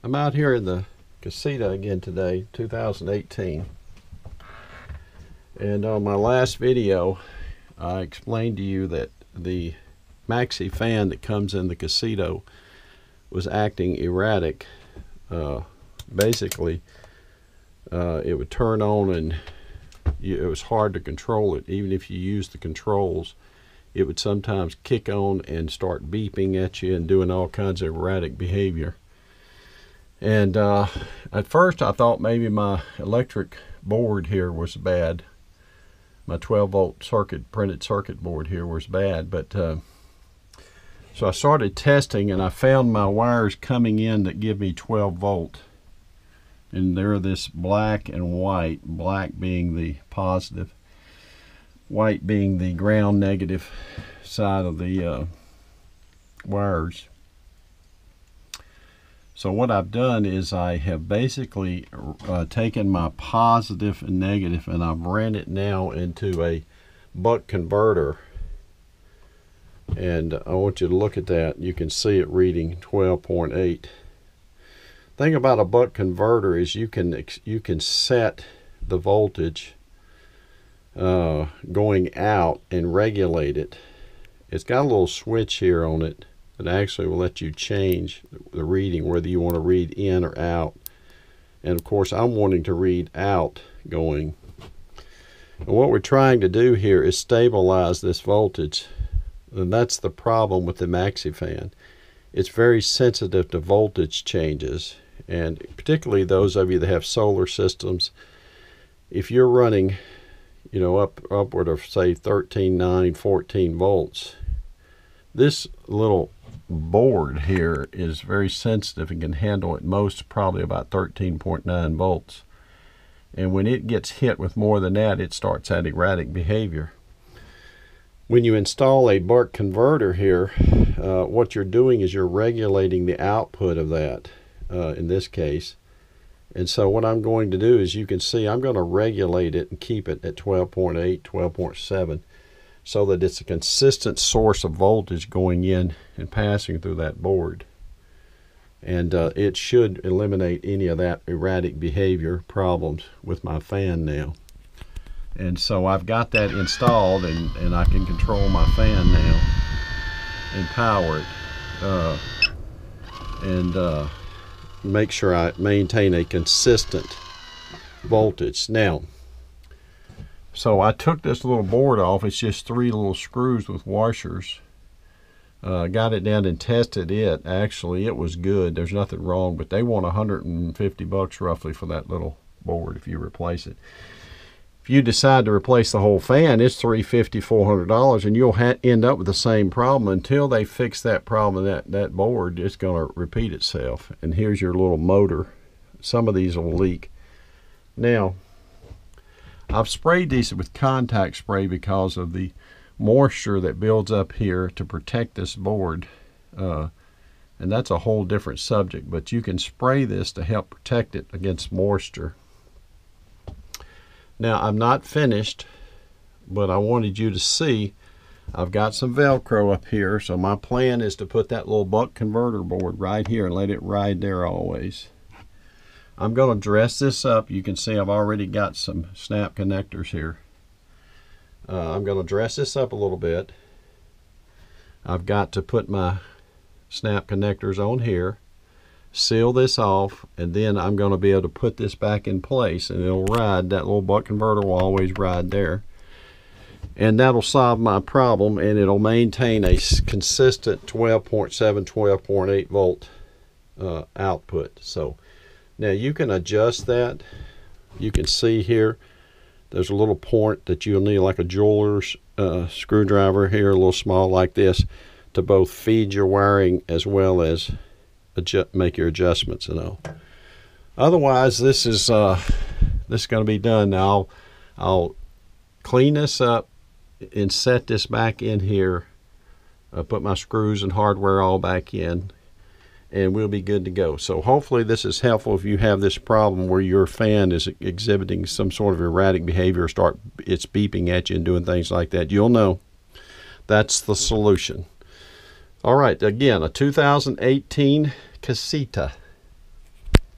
I'm out here in the Casita again today, 2018. And on my last video, I explained to you that the MaxiFan that comes in the Casita was acting erratic. Basically, it would turn on and it was hard to control it. Even if you use the controls, it would sometimes kick on and start beeping at you and doing all kinds of erratic behavior. And at first I thought maybe my electric board here was bad. My 12-volt printed circuit board here was bad. But so I started testing, and I found my wires coming in that give me 12 volt. And they're this black and white, black being the positive, white being the ground negative side of the wires. So what I've done is I have basically taken my positive and negative, and I've ran it now into a buck converter. And I want you to look at that. You can see it reading 12.8. Thing about a buck converter is you can set the voltage going out and regulate it. It's got a little switch here on it that actually will let you change the reading, whether you want to read in or out. And of course I'm wanting to read out going. And what we're trying to do here is stabilize this voltage. And that's the problem with the MaxiFan. It's very sensitive to voltage changes, and particularly those of you that have solar systems. If you're running, you know, upward of say 13, 9, 14 volts, this little board here is very sensitive and can handle at most probably about 13.9 volts. And when it gets hit with more than that, it starts that erratic behavior. When you install a buck converter here, what you're doing is you're regulating the output of that in this case. And so what I'm going to do is, you can see I'm going to regulate it and keep it at 12.8, 12.7, so that it's a consistent source of voltage going in and passing through that board. And it should eliminate any of that erratic behavior problems with my fan now. And so I've got that installed, and I can control my fan now and power it and make sure I maintain a consistent voltage. Now, so I took this little board off. It's just 3 little screws with washers. Got it down and tested it. Actually, it was good. There's nothing wrong, but they want 150 bucks roughly for that little board if you replace it. If you decide to replace the whole fan, it's $350, $400, and you'll end up with the same problem until they fix that problem. That board, it's going to repeat itself. And here's your little motor. Some of these will leak. Now, I've sprayed these with contact spray because of the moisture that builds up here to protect this board. And that's a whole different subject, but you can spray this to help protect it against moisture. Now, I'm not finished, but I wanted you to see I've got some Velcro up here. So my plan is to put that little buck converter board right here and let it ride there always. I'm going to dress this up. You can see I've already got some snap connectors here. I'm going to dress this up a little bit. I've got to put my snap connectors on here, seal this off, and then I'm going to be able to put this back in place, and it'll ride. That little buck converter will always ride there, and that'll solve my problem, and it'll maintain a consistent 12.7, 12.8 volt output. So now you can adjust that. You can see here there's a little port that you'll need, like a jeweler's screwdriver here, a little small like this, to both feed your wiring as well as make your adjustments and all. Otherwise, this is going to be done. Now I'll clean this up and set this back in here, put my screws and hardware all back in, and we'll be good to go. So hopefully this is helpful if you have this problem where your fan is exhibiting some sort of erratic behavior, it's beeping at you and doing things like that. You'll know that's the solution. All right, again, a 2018 Casita.